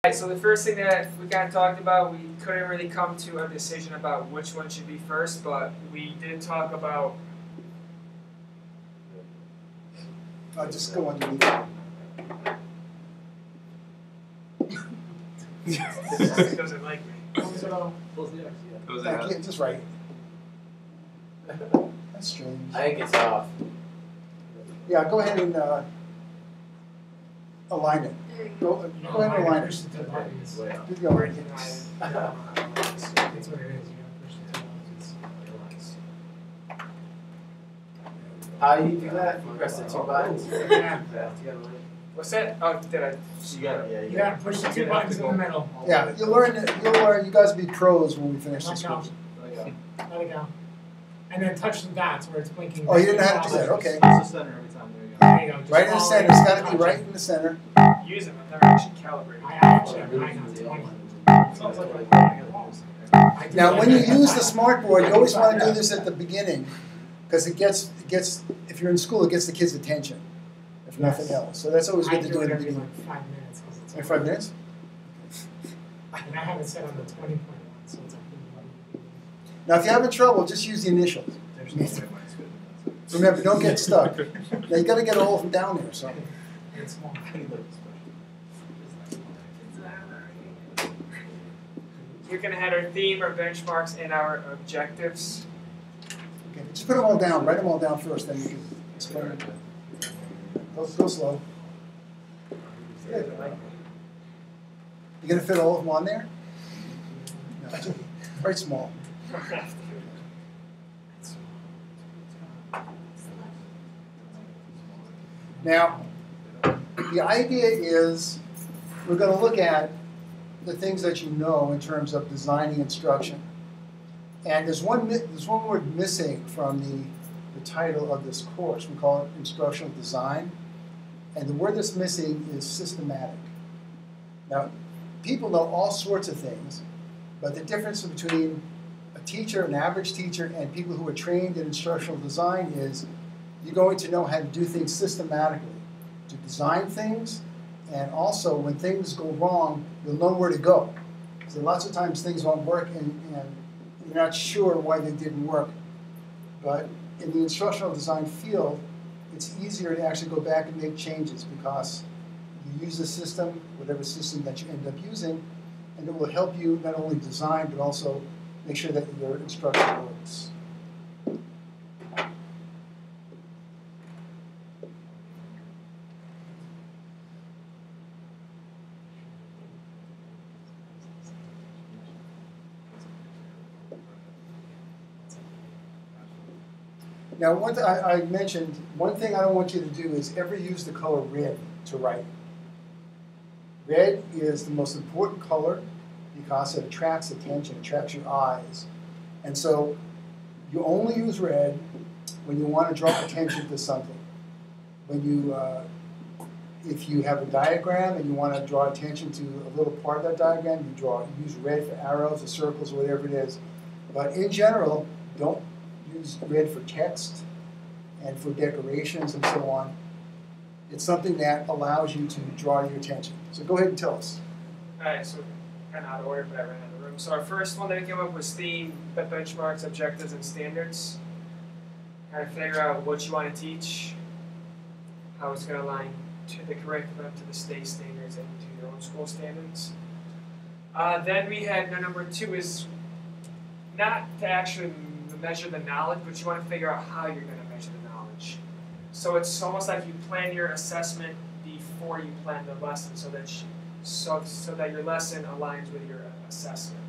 Alright, so the first thing that we kind of talked about, we couldn't really come to a decision about which one should be first, but we did talk about. Just go underneath. He doesn't like me. Close it out. I can't just write. That's strange. I think it's off. Yeah, go ahead and align it. Go ahead and align it. Push the two buttons. Do the Where align. can I? That's what it is. You gotta push the two buttons. How do you do that? You press the two buttons. Yeah. What's that? Oh, did I? You got You gotta push the two buttons in the middle. Yeah, you'll learn. You guys will be pros when we finish Let this go. course. Let it go. And then touch the dots where it's blinking. Oh, you didn't have to do that. Okay. It's the center every time. There you go. There you go. Just Right in the follow center. it. It's got to be right in the center. Use them. I've never actually calibrated. I actually have mine on 20. Sounds like I'm playing at home. I do Now, that. when you use the smart board, you always want to do this at the beginning, because it gets. If you're in school, it gets the kids' attention, if nothing else. So that's always I good to do in the every beginning. like 5 minutes. 'Cause it's In 5 minutes. And I have it set on the 20.1, so it's like. Now, if you're having trouble, just use the initials. There's no way mine's good. Remember, don't get stuck. Now you got to get all of them down there. So. It's small. We're gonna have our theme, our benchmarks, and our objectives. Okay, just put them all down. Write them all down first, then you can explain it. Go slow. Good. You gonna fit all of them on there? No, just write small. Now, the idea is we're going to look at the things that you know in terms of designing instruction. And there's one word missing from the title of this course. We call it instructional design. And the word that's missing is systematic. Now, people know all sorts of things, but the difference between a teacher, an average teacher, and people who are trained in instructional design is you're going to know how to do things systematically, to design things, and also when things go wrong, you'll know where to go. So lots of times things won't work and you're not sure why they didn't work. But in the instructional design field, it's easier to actually go back and make changes because you use the system, whatever system that you end up using, and it will help you not only design, but also make sure that your instruction works. Now, I mentioned, one thing I don't want you to do is ever use the color red to write. Red is the most important color because it attracts attention, attracts your eyes. And so you only use red when you want to draw attention to something. When you, if you have a diagram and you want to draw attention to a little part of that diagram, you use red for arrows or circles or whatever it is. But in general, don't use red for text and for decorations and so on. It's something that allows you to draw your attention. So go ahead and tell us. Alright, so kind of out of order, but I ran out of the room. So our first one that we came up was theme, benchmarks, objectives, and standards. Kind of figure out what you want to teach, how it's going to align to the curriculum, to the state standards, and to your own school standards. Then we had number 2 is not to actually measure the knowledge, but you want to figure out how you're going to measure the knowledge. So it's almost like you plan your assessment before you plan the lesson, so that your lesson aligns with your assessment.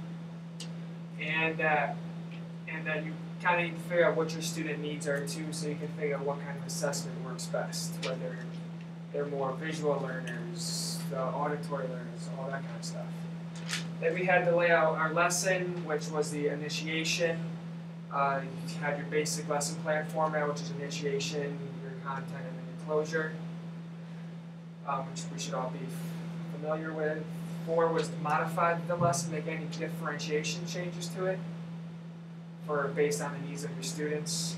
And then you kind of need to figure out what your student needs are too, so you can figure out what kind of assessment works best, whether they're more visual learners, the auditory learners, all that kind of stuff. Then we had to lay out our lesson, which was the initiation. You had your basic lesson plan format, which is initiation, your content, and then your closure, which we should all be familiar with. 4 was to modify the lesson, make any differentiation changes to it based on the needs of your students.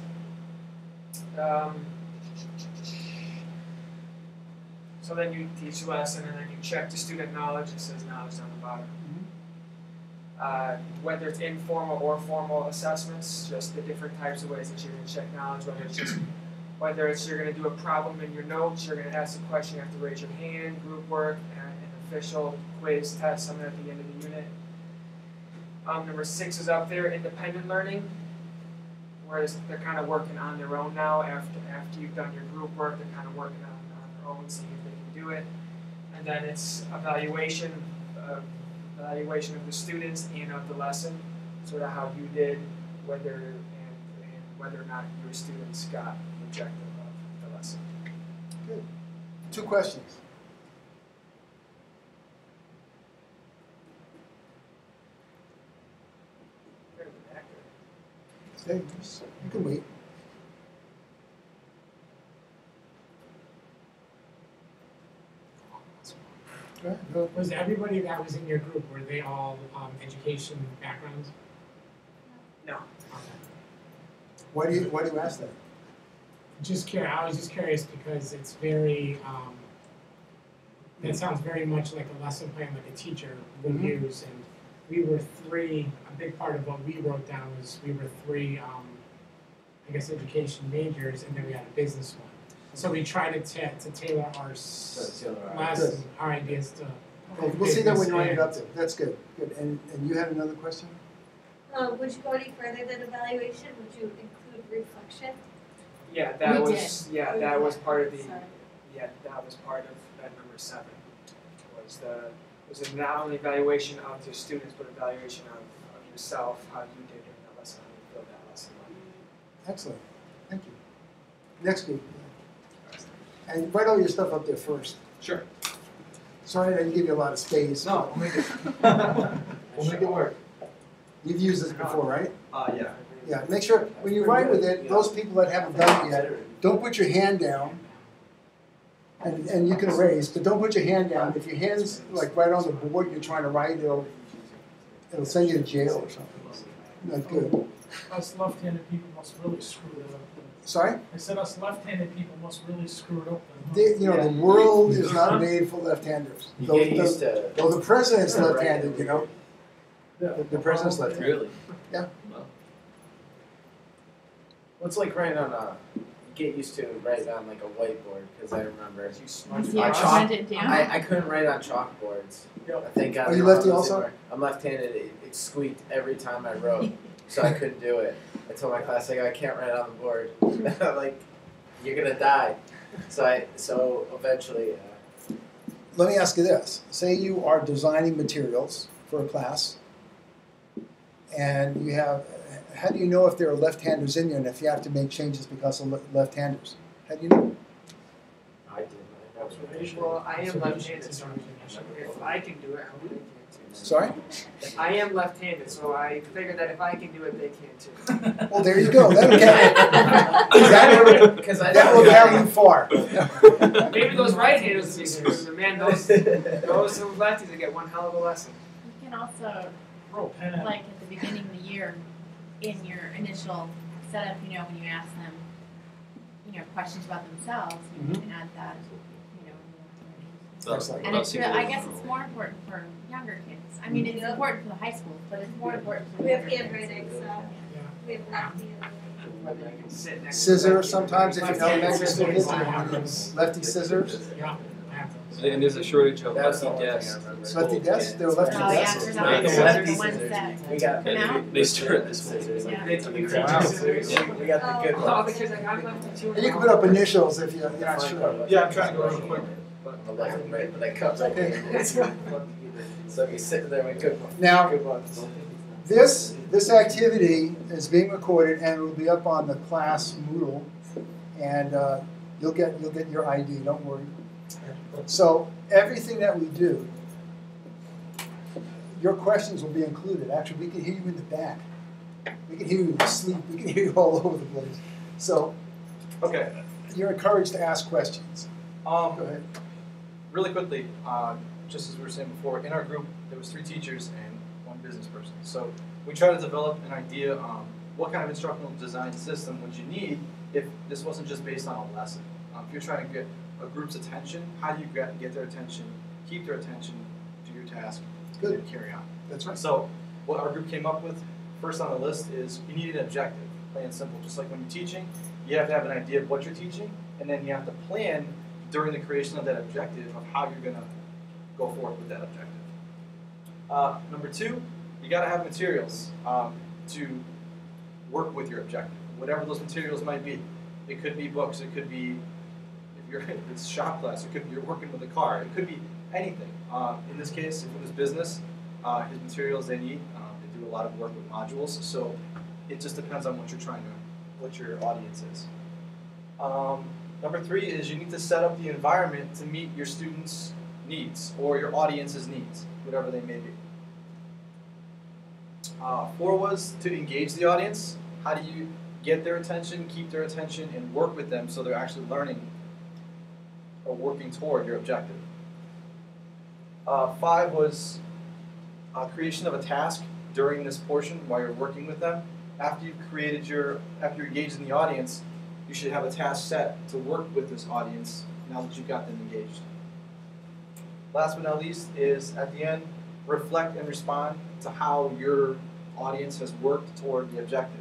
So then you teach a lesson and then you check the student knowledge. It says knowledge on the bottom. Whether it's informal or formal assessments, just the different types of ways that you're going to check knowledge, whether it's you're going to do a problem in your notes, you're going to ask a question, you have to raise your hand, group work, an official quiz test, something at the end of the unit. Number 6 is up there, independent learning, whereas they're kind of working on their own now after you've done your group work, they're kind of working on their own, seeing if they can do it. And then it's evaluation of the students and of the lesson, sort of how you did, whether or not your students got the objective of the lesson. Good. 2 questions. Very accurate. Hey, you can wait. Go ahead, go. Was everybody that was in your group, were they all education backgrounds? No. Okay. Why do you ask that? Just curious. I was just curious because it's very. That sounds very much like a lesson plan, like a teacher would use. And we were 3. A big part of what we wrote down was we were 3, I guess, education majors, and then we had a business one. So we tried to tailor our lesson, our ideas to. Well, we'll see that when you write it up there. That's good. Good. And you had another question? Would you go any further than evaluation? Would you include reflection? Yeah, that We was did. yeah, that was part of the Sorry. that was part of that number 7. Was not only evaluation of the students, but evaluation of yourself, how you did during that lesson, how you filled that lesson. Excellent. Thank you. Next group. And write all your stuff up there first. Sure. Sorry I didn't give you a lot of space. No, we'll make it. We'll make it work. You've used this before, right? Yeah. Yeah. Make sure when you write with it, those people that haven't done it yet, don't put your hand down. And you can erase, but don't put your hand down. If your hand's like right on the board, you're trying to write, it'll send you to jail or something. Not good. Us left-handed people must really screw it up. Sorry? I said us left-handed people must really screw it up. The world is not made for left-handers. You Though get used to it. the president's left-handed, you know. The president's left-handed. Really? Yeah. Well, What's like writing on a, get used to writing on like a whiteboard, because I remember I couldn't write on chalkboards. I think Are you lefty also? I'm left-handed. It squeaked every time I wrote, so I couldn't do it. I told my class, like, I can't write on the board. Like, you're gonna die. So eventually. Let me ask you this. Say you are designing materials for a class, and you have, how do you know if there are left-handers in you and if you have to make changes because of left-handers? How do you know? I did. Well, I am left-handed, so if I can do it, how can they can too? Sorry? I am left-handed, so I figured that if I can do it, they can too. Well, there you go. That'll that will carry you far. Maybe those right-handers will be screwed, but man, those lefties will get one hell of a lesson. You can also, Throw a pen at like at the beginning of the year, in your initial setup, when you ask them, questions about themselves, you can add that, Excellent. And it's I guess it's more important for younger kids. I mean, it's important for the high school, but it's more important for We have younger kids. handwriting, so we have lefty Whether you can sit next to Scissors sometimes if you're Left-handed elementary school kids, scissors. lefty scissors. Yeah. I have those. And there's a shortage of That's lefty the only desks. thing I remember. Lefty desks? There are lefty Oh, yeah, desks. there's Not always the lefty the ones scissors. that We got now? They start this scissors. Yeah. They took Wow. teacher scissors. We got the good Oh, ones. because like I'm lefty too. And you can put up initials if you're not sure. Yeah, I'm trying to go real quick. I'm left and right, but I cut right Okay. handed. So you're sitting there with good ones. Now, Good ones. This activity is being recorded and it will be up on the class Moodle, and you'll get your ID. Don't worry. So everything that we do, your questions will be included. Actually, we can hear you in the back. We can hear you asleep. We can hear you all over the place. So Okay. you're encouraged to ask questions. Go ahead. Really quickly, just as we were saying before, in our group there was 3 teachers and 1 business person. So we tried to develop an idea on what kind of instructional design system would you need if this wasn't just based on a lesson. If you're trying to get a group's attention. How do you get their attention, keep their attention, do your task, Good. and carry on. That's right. So what our group came up with first on the list is you need an objective, plain and simple. Just like when you're teaching, you have to have an idea of what you're teaching, and then you have to plan during the creation of that objective of how you're going to go forward with that objective. Number two, you got to have materials to work with your objective, whatever those materials might be. It could be books, it could be, if it's shop class, it could be you're working with a car, it could be anything. In this case, if it was business, his materials they need, they do a lot of work with modules, so it just depends on what your audience is. Number three is you need to set up the environment to meet your students' needs or your audience's needs, whatever they may be. Four was to engage the audience. How do you get their attention, keep their attention, and work with them so they're actually learning or working toward your objective? Five was creation of a task during this portion while you're working with them. After you're engaged in the audience, you should have a task set to work with this audience now that you've got them engaged. Last but not least is at the end, reflect and respond to how your audience has worked toward the objective.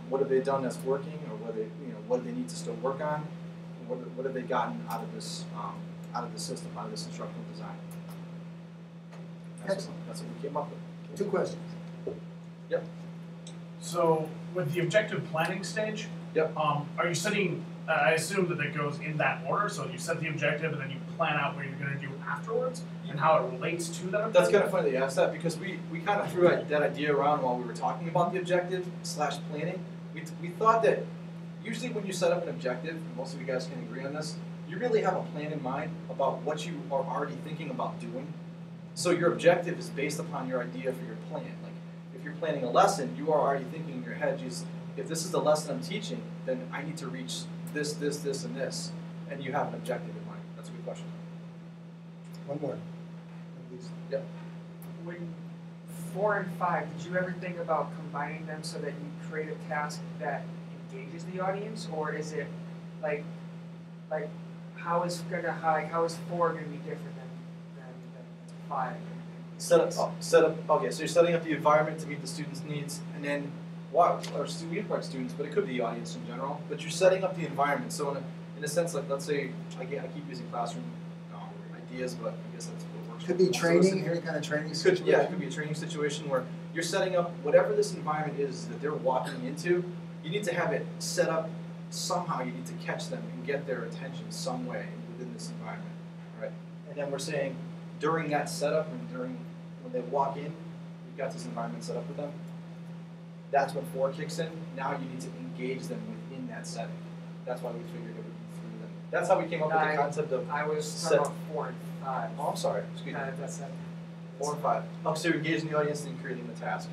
What have they done that's working, or what do they need to still work on? And what have they gotten out of this system, out of this instructional design? That's what we came up with. Two questions. Yep. So with the objective planning stage, Yep. Are you setting? I assume that it goes in that order. So you set the objective and then you plan out what you're going to do afterwards and how it relates to that objective. That's kind of funny that you asked that because we kind of threw that idea around while we were talking about the objective / planning. We thought that usually when you set up an objective, and most of you guys can agree on this, you really have a plan in mind about what you are already thinking about doing. So your objective is based upon your idea for your plan. Like if you're planning a lesson, you are already thinking in your head, geez, if this is the lesson I'm teaching, then I need to reach this, and this, and you have an objective in mind. That's a good question. One more. Yep. When 4 and 5, did you ever think about combining them so that you create a task that engages the audience, or is it like how is 4 going to be different than 5? Set up. Okay, so you're setting up the environment to meet the students' needs, and then we impart students, but it could be the audience in general. But you're setting up the environment. So in a sense, like let's say I keep using classroom ideas, but I guess that's what works. Could be for most of us training, in here. any kind of training situation. It could be a training situation where you're setting up whatever this environment is that they're walking into. You need to have it set up somehow. You need to catch them and get their attention some way within this environment, right? And then we're saying during that setup and during when they walk in, you've got this environment set up with them. That's when 4 kicks in. Now you need to engage them within that setting. That's why we figured it would be through them. That's how we came up with the concept of. I was talking about 4 and 5. Oh, I'm sorry. Excuse me. That's it. 4 and 5. Oh, so you're engaging the audience and creating the task.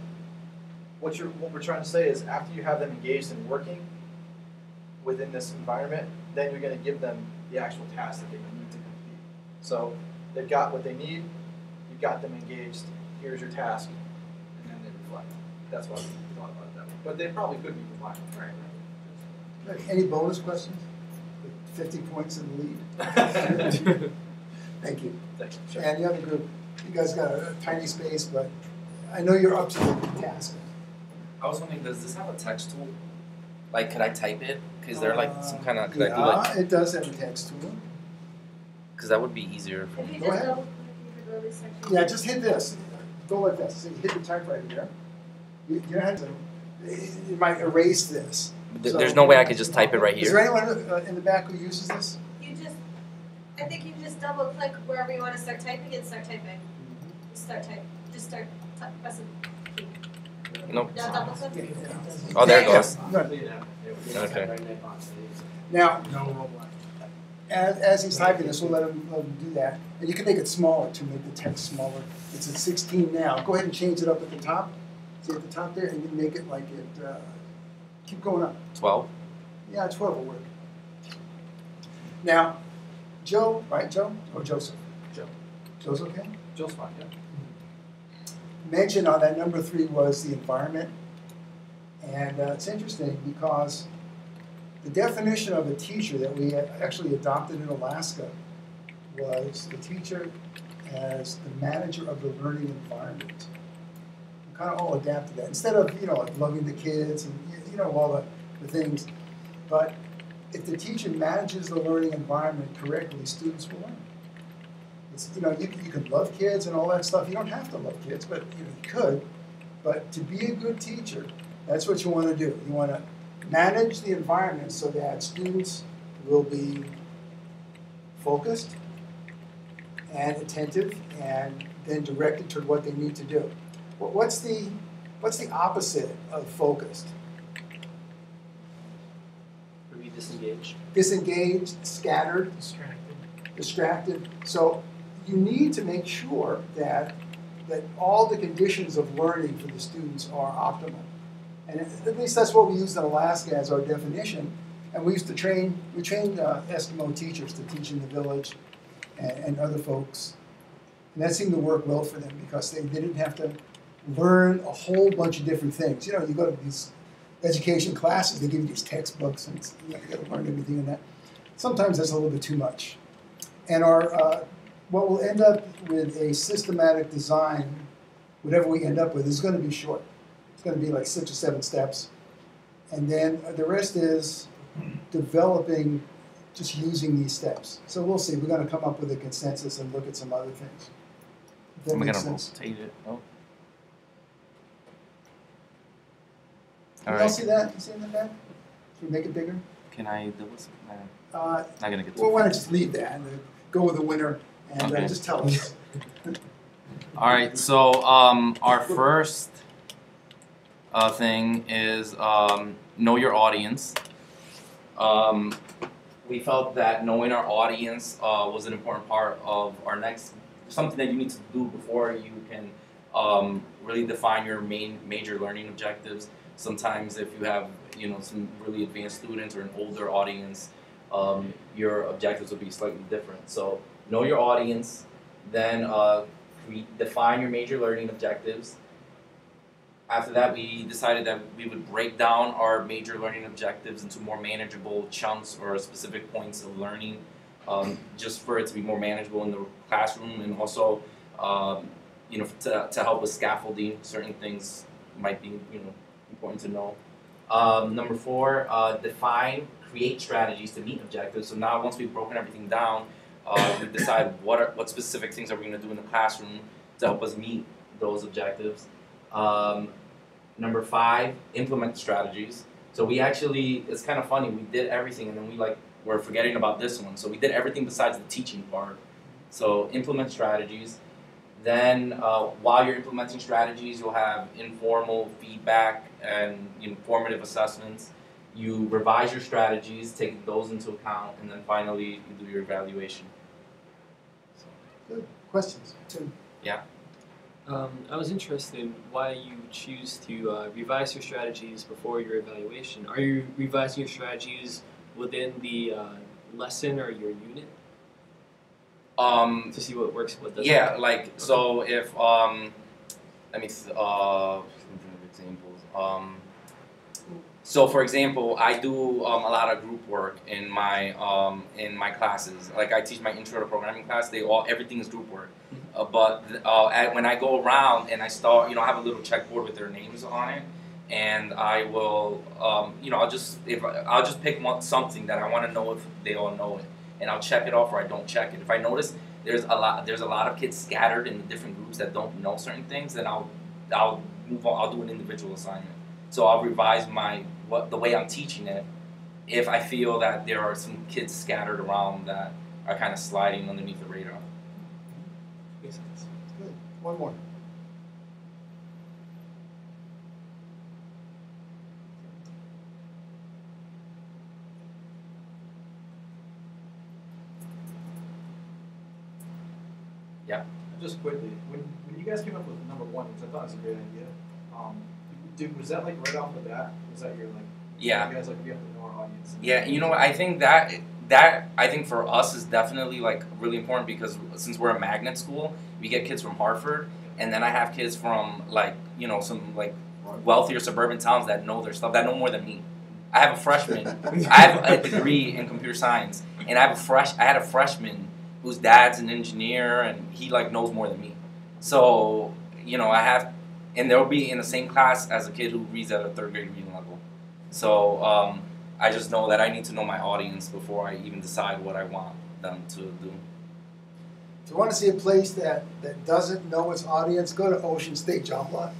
What we're trying to say is after you have them engaged and working within this environment, then you're going to give them the actual task that they need to complete. So they've got what they need. You've got them engaged. Here's your task, and then they reflect. That's why we thought about it that way. But they probably could be reflecting. Right. Any bonus questions? With 50 points in the lead. Thank you. Thank you. Sure. And the other group, you guys got a tiny space, but I know you're up to the task. I was wondering, does this have a text tool? Like, could I type it? Is there like some kind of? Could I do like? It does have a text tool. Because that would be easier for If me. you Go just ahead. double click, you could go to section. Yeah, just hit this. Go like this. So you hit the typewriter there. You don't have to. It might erase this. There's no way I could just type it right Is there here. anyone in the back who uses this? I think you just double click wherever you want to start typing and start typing. Just start pressing key. Nope. Now double click. Oh, there it goes. Good. Okay. Now, No robot. as he's typing this, we'll let him do that. And you can make it smaller to make the text smaller. It's at 16 now. Go ahead and change it up at the top. See at the top there, and you make it like it. Keep going up. 12. Yeah, 12 will work. Now, Joe, right, Joe? Or Joseph? Joe. Joe's okay? Joe's fine, yeah. Mentioned on that number 3 was the environment. And it's interesting because The definition of a teacher that we actually adopted in Alaska was the teacher as the manager of the learning environment. We kind of all adapted that. Instead of, like loving the kids and, all the things. But if the teacher manages the learning environment correctly, students will learn. It's, you can love kids and all that stuff. You don't have to love kids, but you could. But to be a good teacher, that's what you want to do. You want to manage the environment so that students will be focused and attentive and then directed toward what they need to do. What's the opposite of focused? Would be disengaged. Disengaged, scattered, distracted. So you need to make sure that all the conditions of learning for the students are optimal. And at least that's what we used in Alaska as our definition. And we trained Eskimo teachers to teach in the village and other folks. And that seemed to work well for them because they didn't have to learn a whole bunch of different things. You go to these education classes, they give you these textbooks and you got to learn everything in that. Sometimes that's a little bit too much. And what we'll end up with a systematic design, whatever we end up with, is going to be short. It's going to be like 6 or 7 steps. And then the rest is developing, just using these steps. So we'll see. We're going to come up with a consensus and look at some other things. If that Am I makes gonna sense. rotate it? Oh. Can you all see that? You see in the back? Should we make it bigger? Can I do this? Nah, Uh, not gonna get too well, why far. don't you just leave that and go with the winner and Okay. just tell us. All right, so our first thing is know your audience. We felt that knowing our audience was an important part of our next, something that you need to do before you can really define your major learning objectives. Sometimes if you have some really advanced students or an older audience, your objectives will be slightly different. So know your audience, then define your major learning objectives. After that, we decided that we would break down our major learning objectives into more manageable chunks or specific points of learning, just for it to be more manageable in the classroom, and also, to help with scaffolding. Certain things might be, important to know. Number 4, create strategies to meet objectives. So now, once we've broken everything down, we decide what specific things are we going to do in the classroom to help us meet those objectives. Number 5, implement strategies. So we actually, it's kind of funny, we did everything and then we're forgetting about this one. So we did everything besides the teaching part. So implement strategies. Then while you're implementing strategies, you'll have informal feedback and formative assessments. You revise your strategies, take those into account, and then finally you do your evaluation. Good. Questions? Tim? Yeah. I was interested in why you choose to revise your strategies before your evaluation. Are you revising your strategies within the lesson or your unit to see what works, what doesn't? Yeah, so if let me examples. So for example, I do a lot of group work in my classes. Like I teach my intro to programming class. Everything is group work. But when I go around and I start, I have a little checkboard with their names on it, and I will, I'll just pick something that I want to know if they all know it, and I'll check it off or I don't check it. If I notice there's a lot of kids scattered in the different groups that don't know certain things, then I'll move on. I'll do an individual assignment. So I'll revise the way I'm teaching it if I feel that there are some kids scattered around that are kind of sliding underneath the radar. Makes sense. Good. One more. Yeah. Just quickly, when you guys came up with number 1, which I thought was a great idea, was that right off the bat? Was that your Yeah. You guys we have to know our audience? Yeah, what, I think that I think for us is definitely really important, because since we're a magnet school, we get kids from Hartford, and then I have kids from some wealthier suburban towns that know their stuff, that know more than me. I have a freshman. I have a degree in computer science, and I had a freshman whose dad's an engineer, and he like knows more than me. So and they'll be in the same class as a kid who reads at a 3rd grade reading level. So I just know that I need to know my audience before I even decide what I want them to do. If you want to see a place that doesn't know its audience, go to Ocean State Job Lot.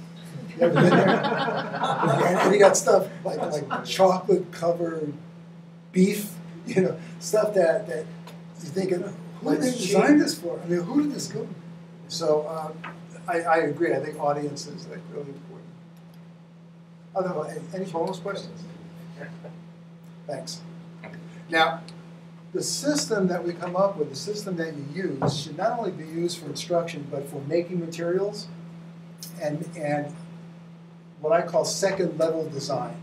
You ever been there? And you got stuff like chocolate covered beef, stuff that you're thinking, who did they design this for? I mean, who did this go? So I agree. I think audience is like really important. Any bonus questions? Thanks. Now, the system that we come up with, the system that you use, should not only be used for instruction, but for making materials and what I call second level design.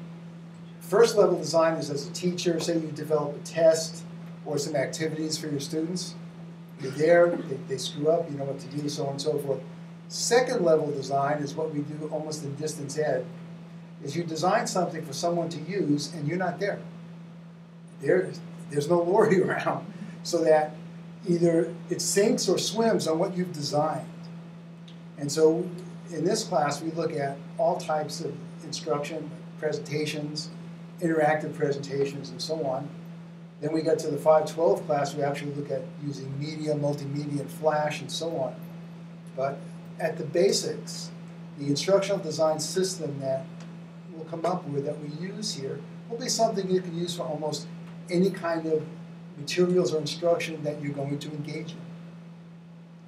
First level design is as a teacher, say you develop a test or some activities for your students. You're there, they screw up, you know what to do, so on and so forth. Second level design is what we do almost in distance ed, is you design something for someone to use and you're not there. There's no Lori around, so that either it sinks or swims on what you've designed. And so in this class, we look at all types of instruction, presentations, interactive presentations, and so on. Then we get to the 512 class, we actually look at using media, multimedia, and flash, and so on. But at the basics, the instructional design system that we'll come up with, that we use here, will be something you can use for almost any kind of materials or instruction that you're going to engage in.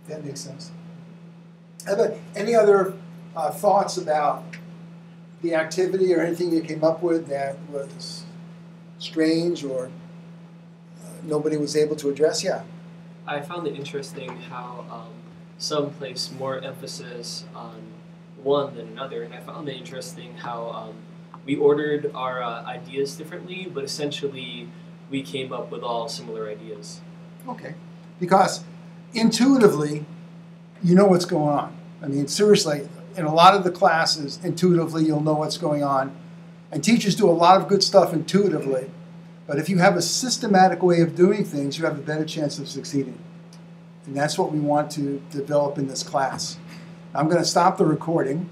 If that makes sense. Any other thoughts about the activity or anything you came up with that was strange or nobody was able to address? Yeah. I found it interesting how some place more emphasis on one than another, and I found it interesting how we ordered our ideas differently, but essentially we came up with all similar ideas. Okay. Because intuitively, you know what's going on. I mean, seriously, in a lot of the classes, intuitively you'll know what's going on. And teachers do a lot of good stuff intuitively. But if you have a systematic way of doing things, you have a better chance of succeeding. And that's what we want to develop in this class. I'm going to stop the recording.